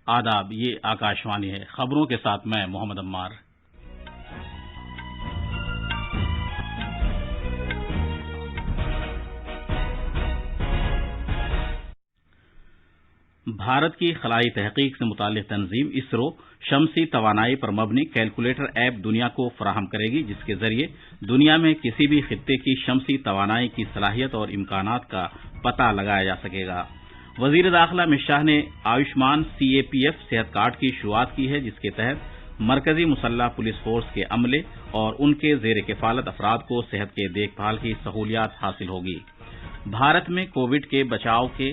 آداب، یہ آکاشوانی ہے۔ خبروں کے ساتھ میں محمد عمار۔ بھارت کی خلائی تحقیق سے متعلق تنظیم اسرو شمسی توانائی پر مبنی کیلکولیٹر ایپ دنیا کو فراہم کرے گی، جس کے ذریعے دنیا میں کسی بھی خطے کی شمسی توانائی کی صلاحیت اور امکانات کا پتہ لگایا جا سکے گا۔ وزیر داخلہ امت شاہ نے آیوشمان CAPF صحت کارڈ کی شروعات کی ہے، جس کے تحت مرکزی مسلح پولیس فورس کے عملے اور ان کے زیر کفالت افراد کو صحت کے دیکھ بھال کی سہولیات حاصل ہوگی۔ بھارت میں کووڈ کے بچاؤ کے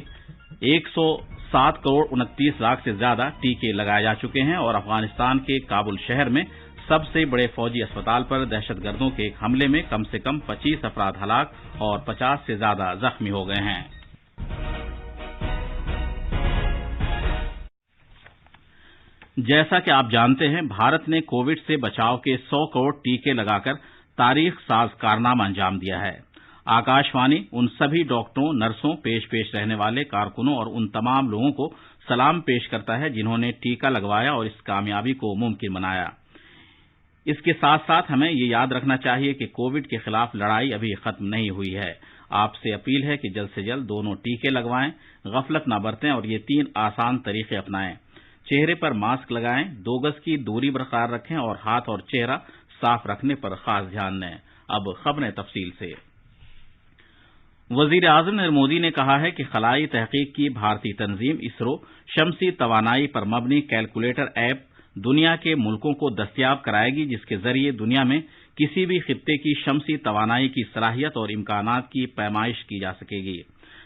107 کروڑ 29 لاکھ سے زیادہ ٹیکے لگائے جا چکے ہیں اور افغانستان کے کابل شہر میں سب سے بڑے فوجی اسپتال پر دہشت گردوں کے ایک حملے میں کم سے کم 25 افراد ہلاک اور 50 سے زیادہ زخمی ہو گئے ہیں۔ جیسا کہ آپ جانتے ہیں، بھارت نے کووڈ سے بچاؤ کے 100 کروڑ ٹیکے لگا کر تاریخ ساز کارنامہ انجام دیا ہے۔ آکاشوانی ان سبھی ڈاکٹروں، نرسوں، پیش رہنے والے کارکنوں اور ان تمام لوگوں کو سلام پیش کرتا ہے جنہوں نے ٹیکہ لگوایا اور اس کامیابی کو ممکن بنایا۔ اس کے ساتھ ساتھ ہمیں یہ یاد رکھنا چاہیے کہ کووڈ کے خلاف لڑائی ابھی ختم نہیں ہوئی ہے۔ آپ سے اپیل ہے کہ جلد سے جلد دونوں ٹیکے لگوائیں، غفلت نہ برتیں اور یہ 3 آسان طریقے اپنائیں۔ چہرے پر ماسک لگائیں، 2 گز کی دوری برقرار رکھیں اور ہاتھ اور چہرہ صاف رکھنے پر خاص دھیان دیں۔ اب خبریں تفصیل سے۔ وزیر اعظم نریندر مودی نے کہا ہے کہ خلائی تحقیق کی بھارتی تنظیم اسرو شمسی توانائی پر مبنی کیلکولیٹر ایپ دنیا کے ملکوں کو دستیاب کرائے گی، جس کے ذریعے دنیا میں کسی بھی خطے کی شمسی توانائی کی صلاحیت اور امکانات کی پیمائش کی جا سکے گی۔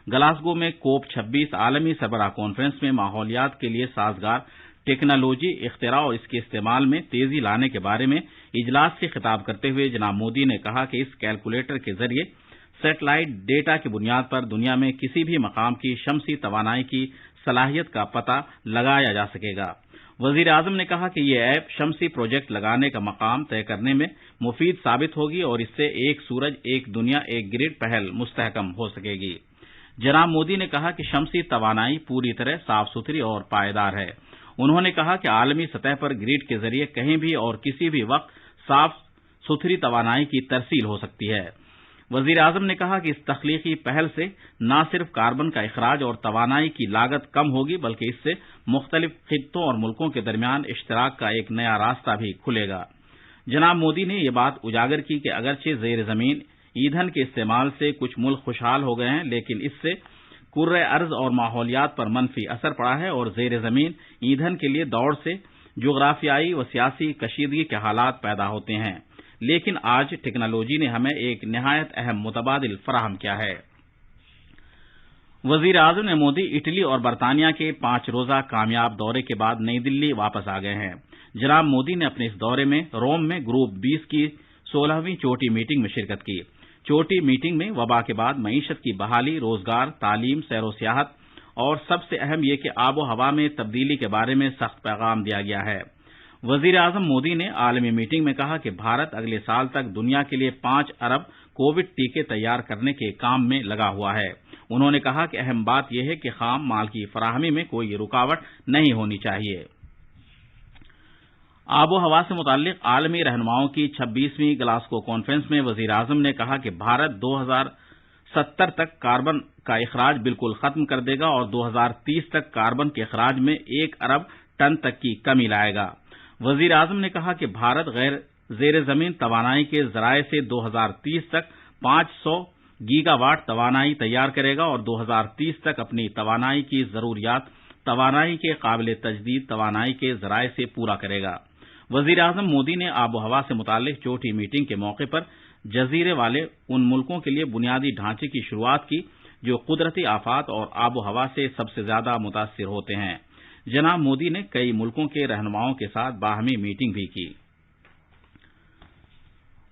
گلاسگو میں کوپ 26 عالمی سربراہ کانفرنس میں ماحولیات کے لیے سازگار ٹیکنالوجی، اختراع اور اس کے استعمال میں تیزی لانے کے بارے میں اجلاس سے خطاب کرتے ہوئے جناب مودی نے کہا کہ اس کیلکولیٹر کے ذریعے سیٹلائٹ ڈیٹا کی بنیاد پر دنیا میں کسی بھی مقام کی شمسی توانائی کی صلاحیت کا پتہ لگایا جا سکے گا۔ وزیر اعظم نے کہا کہ یہ ایپ شمسی پروجیکٹ لگانے کا مقام طے کرنے میں مفید ثابت ہوگی اور اس سے ایک سورج، ایک دنیا، ایک گرڈ پہل مستحکم ہو سکے گی۔ جناب مودی نے کہا کہ شمسی توانائی پوری طرح صاف ستھری اور پائیدار ہے۔ انہوں نے کہا کہ عالمی سطح پر گرڈ کے ذریعے کہیں بھی اور کسی بھی وقت صاف ستھری توانائی کی ترسیل ہو سکتی ہے۔ وزیر اعظم نے کہا کہ اس تخلیقی پہل سے نہ صرف کاربن کا اخراج اور توانائی کی لاگت کم ہوگی، بلکہ اس سے مختلف خطوں اور ملکوں کے درمیان اشتراک کا ایک نیا راستہ بھی کھلے گا۔ جناب مودی نے یہ بات اجاگر کی کہ اگرچہ زیر زمین ایندھن کے استعمال سے کچھ ملک خوشحال ہو گئے ہیں، لیکن اس سے کرۂ ارض اور ماحولیات پر منفی اثر پڑا ہے اور زیر زمین ایندھن کے لیے دوڑ سے جغرافیائی و سیاسی کشیدگی کے حالات پیدا ہوتے ہیں، لیکن آج ٹیکنالوجی نے ہمیں ایک نہایت اہم متبادل فراہم کیا ہے۔ وزیر اعظم نریندر مودی اٹلی اور برطانیہ کے 5 روزہ کامیاب دورے کے بعد نئی دلی واپس آ گئے ہیں۔ جناب مودی نے اپنے اس دورے میں روم میں گروپ 20 کی 16ویں چوٹی میٹنگ میں شرکت کی۔ چوٹی میٹنگ میں وبا کے بعد معیشت کی بحالی، روزگار، تعلیم، سیر و سیاحت اور سب سے اہم یہ کہ آب و ہوا میں تبدیلی کے بارے میں سخت پیغام دیا گیا ہے۔ وزیر اعظم مودی نے عالمی میٹنگ میں کہا کہ بھارت اگلے سال تک دنیا کے لیے 5 ارب کووڈ ٹیکے تیار کرنے کے کام میں لگا ہوا ہے۔ انہوں نے کہا کہ اہم بات یہ ہے کہ خام مال کی فراہمی میں کوئی رکاوٹ نہیں ہونی چاہیے۔ آب و ہوا سے متعلق عالمی رہنماؤں کی 26ویں گلاسگو کانفرنس میں وزیر اعظم نے کہا کہ بھارت 2070 تک کاربن کا اخراج بالکل ختم کر دے گا اور 2030 تک کاربن کے اخراج میں 1 ارب ٹن تک کی کمی لائے گا۔ وزیر اعظم نے کہا کہ بھارت غیر زیر زمین توانائی کے ذرائع سے 2030 تک 500 گیگا واٹ توانائی تیار کرے گا اور 2030 تک اپنی توانائی کی ضروریات توانائی کے قابل تجدید توانائی کے ذرائع سے پورا کرے گا۔ وزیر اعظم مودی نے آب و ہوا سے متعلق چوٹی میٹنگ کے موقع پر جزیرے والے ان ملکوں کے لیے بنیادی ڈھانچے کی شروعات کی جو قدرتی آفات اور آب و ہوا سے سب سے زیادہ متاثر ہوتے ہیں۔ جناب مودی نے کئی ملکوں کے رہنماؤں کے ساتھ باہمی میٹنگ بھی کی۔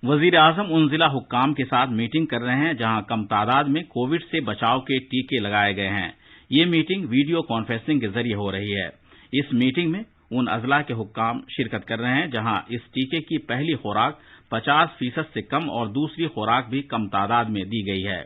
وزیر اعظم ان ضلع حکام کے ساتھ میٹنگ کر رہے ہیں جہاں کم تعداد میں کووڈ سے بچاؤ کے ٹیکے لگائے گئے ہیں۔ یہ میٹنگ ویڈیو کانفرنسنگ کے ذریعے ہو رہی ہے۔ اس میٹنگ میں ان اضلاع کے حکام شرکت کر رہے ہیں جہاں اس ٹیکے کی پہلی خوراک 50% سے کم اور دوسری خوراک بھی کم تعداد میں دی گئی ہے۔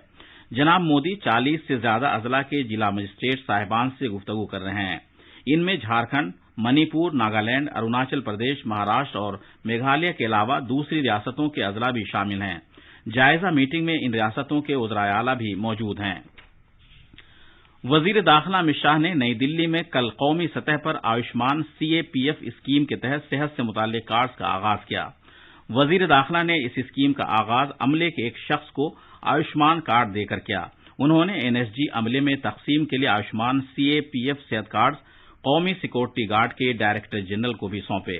جناب مودی 40 سے زیادہ اضلاع کے ضلع مجسٹریٹ صاحبان سے گفتگو کر رہے ہیں۔ ان میں جھارکھنڈ، منی پور، ناگالینڈ، اروناچل پردیش، مہاراشٹر اور میگھالیہ کے علاوہ دوسری ریاستوں کے اضلاع بھی شامل ہیں۔ جائزہ میٹنگ میں ان ریاستوں کے وزرائے اعلیٰ بھی موجود ہیں۔ وزیر داخلہ امت شاہ نے نئی دلی میں کل قومی سطح پر آیوشمان CAPF اسکیم کے تحت صحت سے متعلق کارڈز کا آغاز کیا۔ وزیر داخلہ نے اس اسکیم کا آغاز عملے کے ایک شخص کو آیوشمان کارڈ دے کر کیا۔ انہوں نے NSG عملے میں تقسیم کے لیے آیوشمان CAPF صحت کارڈز قومی سیکورٹی گارڈ کے ڈائریکٹر جنرل کو بھی سونپے۔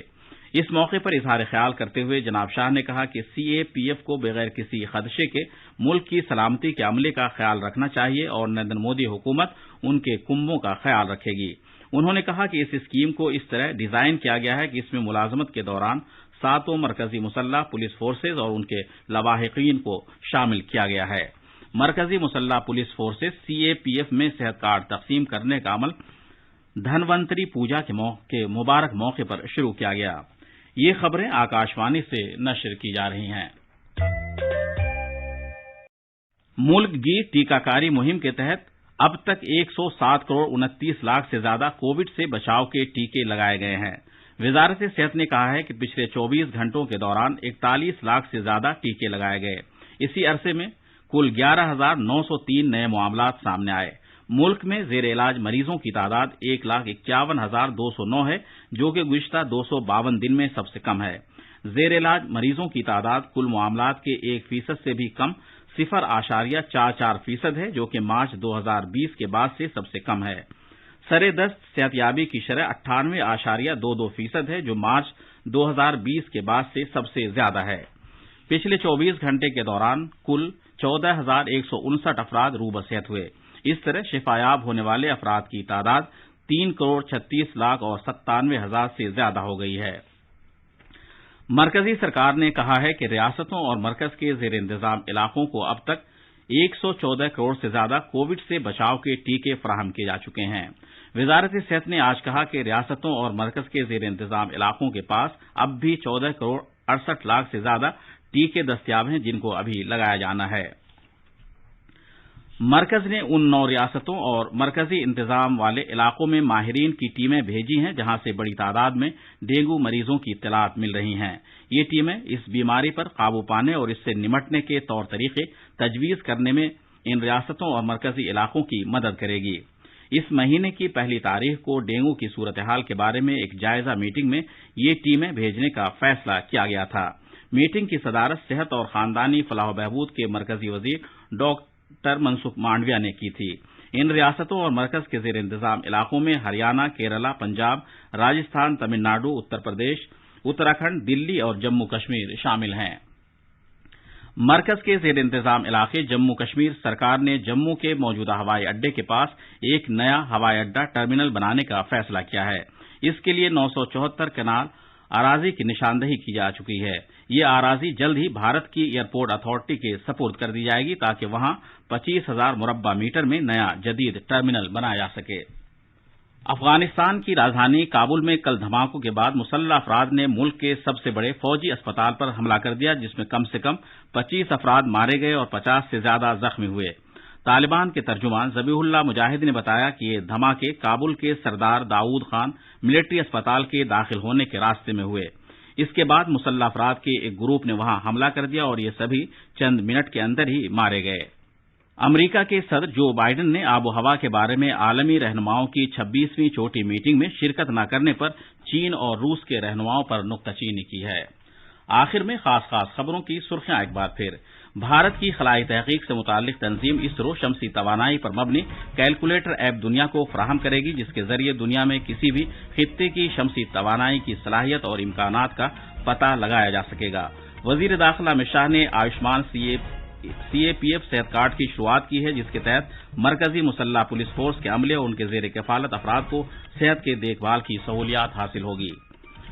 اس موقع پر اظہار خیال کرتے ہوئے جناب شاہ نے کہا کہ CAPF کو بغیر کسی خدشے کے ملک کی سلامتی کے عملے کا خیال رکھنا چاہیے اور نریندر مودی حکومت ان کے کنبوں کا خیال رکھے گی۔ انہوں نے کہا کہ اس اسکیم کو اس طرح ڈیزائن کیا گیا ہے کہ اس میں ملازمت کے دوران 7 مرکزی مسلح پولیس فورسز اور ان کے لواحقین کو شامل کیا گیا ہے۔ مرکزی مسلح پولیس فورسز CAPF میں صحت کارڈ تقسیم کرنے کا عمل دھنونتری پوجا کے مبارک موقع پر شروع کیا گیا۔ یہ خبریں آکاشوانی سے نشر کی جا رہی ہیں۔ ملک گیر ٹیکہ کاری مہم کے تحت اب تک 107 کروڑ 29 لاکھ سے زیادہ کووڈ سے بچاؤ کے ٹیکے لگائے گئے ہیں۔ وزارت صحت نے کہا ہے کہ پچھلے 24 گھنٹوں کے دوران 41 لاکھ سے زیادہ ٹیکے لگائے گئے۔ اسی عرصے میں کل 11,903 نئے معاملات سامنے آئے۔ ملک میں زیر علاج مریضوں کی تعداد 1,51,209 ہے، جو کہ گزشتہ 252 دن میں سب سے کم ہے۔ زیر علاج مریضوں کی تعداد کل معاملات کے 1% سے بھی کم 0.44% ہے، جو کہ مارچ 2020 کے بعد سے سب سے کم ہے۔ سر دست صحت یابی کی شرح 98.22% ہے، جو مارچ 2020 کے بعد سے سب سے زیادہ ہے۔ پچھلے 24 گھنٹے کے دوران کل 14,159 افراد روح بصحت ہوئے۔ اس طرح شفایاب ہونے والے افراد کی تعداد 3 کروڑ 36 لاکھ اور 97 ہزار سے زیادہ ہو گئی ہے۔ مرکزی سرکار نے کہا ہے کہ ریاستوں اور مرکز کے زیر انتظام علاقوں کو اب تک 114 کروڑ سے زیادہ کووڈ سے بچاؤ کے ٹیکے فراہم کیے جا چکے ہیں۔ وزارت صحت نے آج کہا کہ ریاستوں اور مرکز کے زیر انتظام علاقوں کے پاس اب بھی 14 کروڑ 68 لاکھ سے زیادہ ٹیکے دستیاب ہیں، جن کو ابھی لگایا جانا ہے۔ مرکز نے ان 9 ریاستوں اور مرکزی انتظام والے علاقوں میں ماہرین کی ٹیمیں بھیجی ہیں جہاں سے بڑی تعداد میں ڈینگو مریضوں کی اطلاعات مل رہی ہیں۔ یہ ٹیمیں اس بیماری پر قابو پانے اور اس سے نمٹنے کے طور طریقے تجویز کرنے میں ان ریاستوں اور مرکزی علاقوں کی مدد کرے گی۔ اس مہینے کی 1 تاریخ کو ڈینگو کی صورتحال کے بارے میں ایک جائزہ میٹنگ میں یہ ٹیمیں بھیجنے کا فیصلہ کیا گیا تھا۔ میٹنگ کی صدارت صحت اور خاندانی فلاح و بہبود کے مرکزی وزیر ڈاکٹر منسکھ مانڈویہ نے کی تھی۔ ان ریاستوں اور مرکز کے زیر انتظام علاقوں میں ہریانہ، کیرالہ، پنجاب، راجستھان، تمل ناڈو، اتر پردیش، اتراکھنڈ، دلی اور جموں کشمیر شامل ہیں۔ مرکز کے زیر انتظام علاقے جموں کشمیر سرکار نے جموں کے موجودہ ہوائی اڈے کے پاس ایک نیا ہوائی اڈہ ٹرمینل بنانے کا فیصلہ کیا ہے۔ اس کے لیے 974 کنال اراضی کی نشاندہی کی جا چکی ہے۔ یہ اراضی جلد ہی بھارت کی ایئرپورٹ اتھارٹی کے سپرد کر دی جائے گی تاکہ وہاں 25,000 مربع میٹر میں نیا جدید ٹرمینل بنایا جا سکے۔ افغانستان کی راجدھانی کابل میں کل دھماکوں کے بعد مسلح افراد نے ملک کے سب سے بڑے فوجی اسپتال پر حملہ کر دیا، جس میں کم سے کم 25 افراد مارے گئے اور 50 سے زیادہ زخمی ہوئے۔ طالبان کے ترجمان ذبیح اللہ مجاہد نے بتایا کہ یہ دھماکے کابل کے سردار داؤد خان ملٹری اسپتال کے داخل ہونے کے راستے میں ہوئے۔ اس کے بعد مسلح افراد کے ایک گروپ نے وہاں حملہ کر دیا اور یہ سبھی چند منٹ کے اندر ہی مارے گئے۔ امریکہ کے صدر جو بائیڈن نے آب و ہوا کے بارے میں عالمی رہنماؤں کی 26ویں چوٹی میٹنگ میں شرکت نہ کرنے پر چین اور روس کے رہنماؤں پر نکتہ چینی کی ہے۔ آخر میں خاص خبروں کی سرخیاں ایک بار پھر۔ بھارت کی خلائی تحقیق سے متعلق تنظیم اسرو شمسی توانائی پر مبنی کیلکولیٹر ایپ دنیا کو فراہم کرے گی، جس کے ذریعے دنیا میں کسی بھی خطے کی شمسی توانائی کی صلاحیت اور امکانات کا پتہ لگایا جا سکے گا۔ وزیر داخلہ امت شاہ نے آیوشمان CAPF صحت کارڈ کی شروعات کی ہے، جس کے تحت مرکزی مسلح پولیس فورس کے عملے اور ان کے زیر کفالت افراد کو صحت کے دیکھ بھال کی سہولیات حاصل ہوگی۔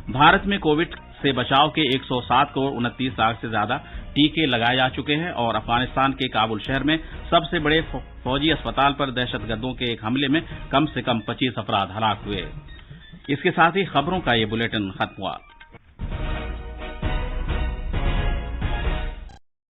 بھارت میں کووڈ سے بچاؤ کے 107 کروڑ 29 لاکھ سے زیادہ ٹیکے لگائے جا چکے ہیں اور افغانستان کے کابل شہر میں سب سے بڑے فوجی اسپتال پر دہشت گردوں کے ایک حملے میں کم سے کم 25 افراد ہلاک ہوئے۔ اس کے ساتھ ہی خبروں کا یہ بلیٹن ختم ہوا۔